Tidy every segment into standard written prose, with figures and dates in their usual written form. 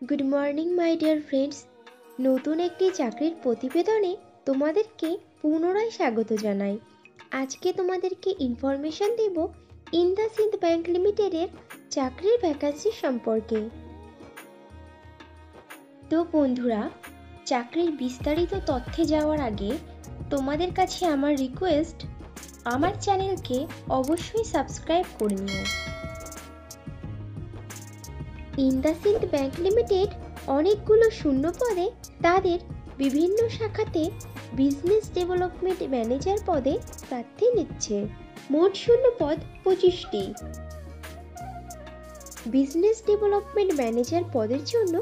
Good morning my dear friends. নতুন একটি চাকরির প্রতিবেদনে তোমাদেরকে পুনরায় স্বাগত জানাই। আজকে তোমাদেরকে ইনফরমেশন দেব ইন্দাসিন্দ ব্যাংক লিমিটেডের চাকরির ভ্যাকান্সি সম্পর্কে। তো বন্ধুরা, চাকরির বিস্তারিত তথ্যে যাওয়ার আগে তোমাদের কাছে আমার রিকোয়েস্ট, আমার চ্যানেলকে অবশ্যই সাবস্ক্রাইব করে নিও। ইন্দাসিন্দ ব্যাংক লিমিটেড অনেকগুলো শূন্য পদে তাদের বিভিন্ন শাখাতে বিজনেস ডেভেলপমেন্ট ম্যানেজার পদে প্রার্থী নিচ্ছে। মোট শূন্য পদ 25টি। বিজনেস ডেভেলপমেন্ট ম্যানেজার পদের জন্য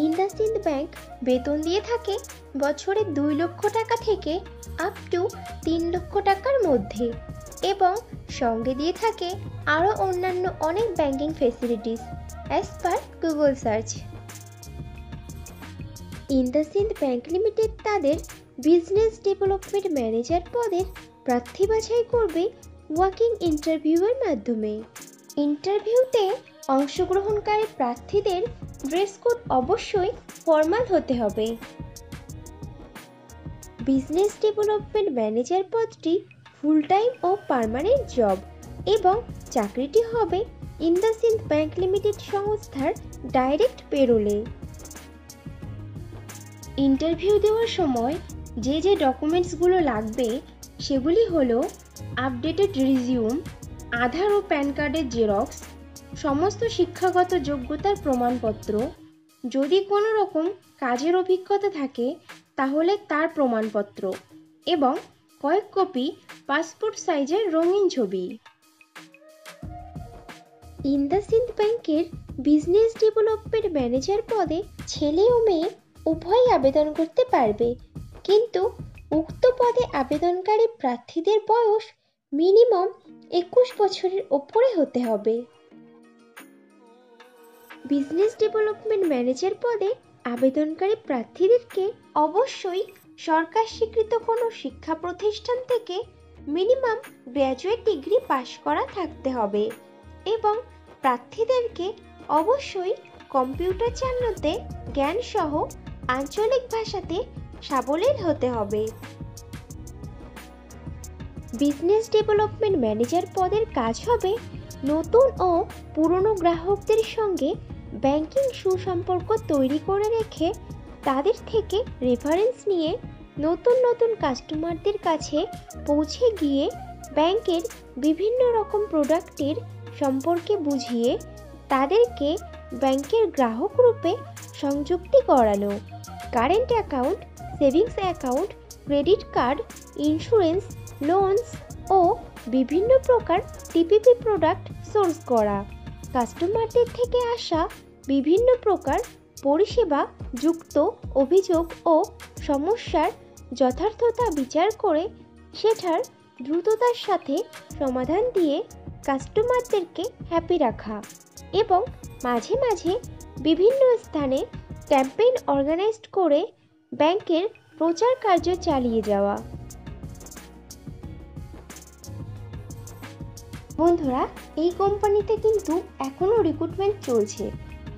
ইন্দাসিন্দ ব্যাংক বেতন দিয়ে থাকে বছরে 2 লক্ষ টাকা থেকে আপ টু 3 লক্ষ টাকার মধ্যে, এবং সঙ্গে দিয়ে থাকে আরও অন্যান্য অনেক banking facilities as per Google search। IndusInd bank limited তাদের বিজনেস ডেভেলপমেন্ট ম্যানেজার পদের প্রার্থী বাছাই করবে ওয়াকিং ইন্টারভিউয়ের মাধ্যমে। ইন্টারভিউতে অংশগ্রহণকারী প্রার্থীদের ড্রেস কোড অবশ্যই ফর্মাল হতে হবে। বিজনেস ডেভেলপমেন্ট ম্যানেজার পদটি ফুল টাইম ও পার্মানেন্ট জব, এবং চাকরিটি হবে ইন্দাসিন্দ ব্যাংক লিমিটেড সংস্থার ডাইরেক্ট পেরোলে। ইন্টারভিউ দেওয়ার সময় যে ডকুমেন্টসগুলো লাগবে সেগুলি হলো আপডেটেড রিজিউম, আধার ও প্যান কার্ডের জেরক্স, সমস্ত শিক্ষাগত যোগ্যতার প্রমাণপত্র, যদি কোনো রকম কাজের অভিজ্ঞতা থাকে তাহলে তার প্রমাণপত্র, এবং কয়েক কপি পাসপোর্ট সাইজের রঙিন ছবি। ইন্দাসিন্দ ব্যাংকের বিজনেস ডেভেলপমেন্ট ম্যানেজার পদে ছেলে ও মেয়ে উভয়ই আবেদন করতে পারবে, কিন্তু উক্ত পদে আবেদনকারী প্রার্থীদের বয়স মিনিমাম 21 বছরের ওপরে হতে হবে। বিজনেস ডেভেলপমেন্ট ম্যানেজার পদে আবেদনকারী প্রার্থীদেরকে অবশ্যই সরকার স্বীকৃত কোনো শিক্ষা প্রতিষ্ঠান থেকে মিনিমাম গ্র্যাজুয়েট ডিগ্রি পাশ করা থাকতে হবে, এবং প্রার্থীদেরকে অবশ্যই কম্পিউটার চালানোতে জ্ঞান সহ আঞ্চলিক ভাষাতে সাবলীল হতে হবে। বিজনেস ডেভেলপমেন্ট ম্যানেজার পদের কাজ হবে নতুন ও পুরনো গ্রাহকদের সঙ্গে ব্যাংকিং সুসম্পর্ক তৈরি করে রেখে তাদের থেকে রেফারেন্স নিয়ে নতুন কাস্টমারদের কাছে পৌঁছে গিয়ে ব্যাংকের বিভিন্ন রকম প্রোডাক্টের সম্পর্কে বুঝিয়ে তাদেরকে ব্যাংকের গ্রাহক রূপে সংযুক্তি করানো, current account, savings account, credit card, insurance, loans ও বিভিন্ন প্রকার টিপিপি প্রোডাক্ট সোর্স করা, কাস্টমারদের থেকে আসা বিভিন্ন প্রকার পরিষেবা যুক্ত অভিযোগ ও সমস্যার যথার্থতা বিচার করে সেটার দ্রুততার সাথে সমাধান দিয়ে কাস্টমারদেরকে হ্যাপি রাখা, এবং মাঝে মাঝে বিভিন্ন স্থানে ক্যাম্পেইন অর্গানাইজ করে ব্যাংকের প্রচার কার্য চালিয়ে যাওয়া। বন্ধুরা, এই কোম্পানিতে কিন্তু এখনও রিক্রুটমেন্ট চলছে।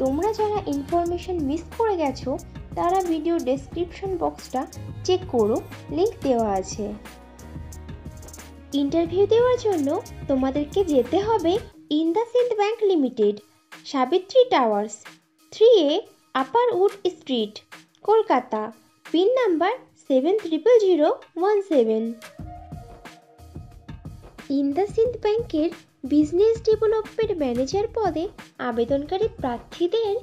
তোমরা যারা ইনফরমেশন মিস করে গেছো তারা ভিডিও ডেসক্রিপশন বক্সটা চেক করো, লিংক দেওয়া আছে। ইন্টারভিউ দেওয়ার জন্য তোমাদেরকে যেতে হবে IndusInd bank limited, Savitri towers, 3A upper wood street, Kolkata, pin number 700017। IndusInd ব্যাংকের বিজনেস ডেভেলপমেন্ট ম্যানেজার পদে আবেদনকারী প্রার্থীদের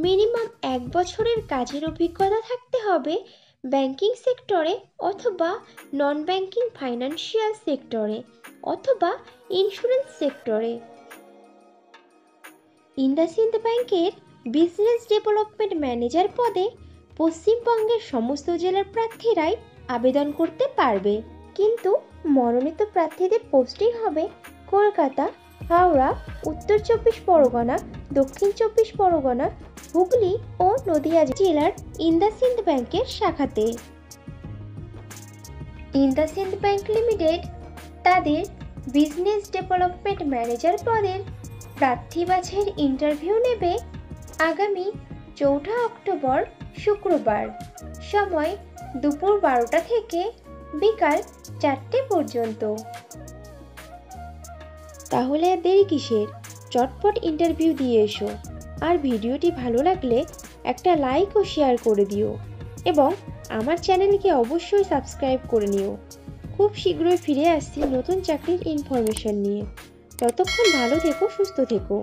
মিনিমাম 1 বছরের কাজের অভিজ্ঞতা থাকতে হবে ব্যাংকিং সেক্টরে অথবা নন ব্যাংকিং ফাইন্যান্সিয়াল সেক্টরে অথবা ইন্স্যুরেন্স সেক্টরে। ইন্দাসিন্দ ব্যাংকের বিজনেস ডেভেলপমেন্ট ম্যানেজার পদে পশ্চিমবঙ্গের সমস্ত জেলার প্রার্থীরাই আবেদন করতে পারবে, কিন্তু মনোনীত প্রার্থীদের পোস্টিং হবে কলকাতা, হাওড়া, উত্তর 24 পরগনা, দক্ষিণ 24 পরগনা, হুগলি ও নদিয়া জেলার ইন্দাসিন্দ ব্যাংকের শাখাতে। ইন্দাসিন্দ ব্যাংক লিমিটেড তাদের বিজনেস ডেভেলপমেন্ট ম্যানেজার পদের প্রার্থী বাছাইয়ের ইন্টারভিউ নেবে আগামী 4 অক্টোবর শুক্রবার, সময় দুপুর 12টা থেকে বিকাল 4টে পর্যন্ত। তাহলে আর দেরি কিসের, চটপট ইন্টারভিউ দিয়ে এসো। আর ভিডিওটি ভালো লাগলে একটা লাইক ও শেয়ার করে দিও এবং আমার চ্যানেলকে অবশ্যই সাবস্ক্রাইব করে নিও। খুব শীঘ্রই ফিরে আসছি নতুন চাকরির ইনফরমেশন নিয়ে। ততক্ষণ ভালো থেকো, সুস্থ থেকো।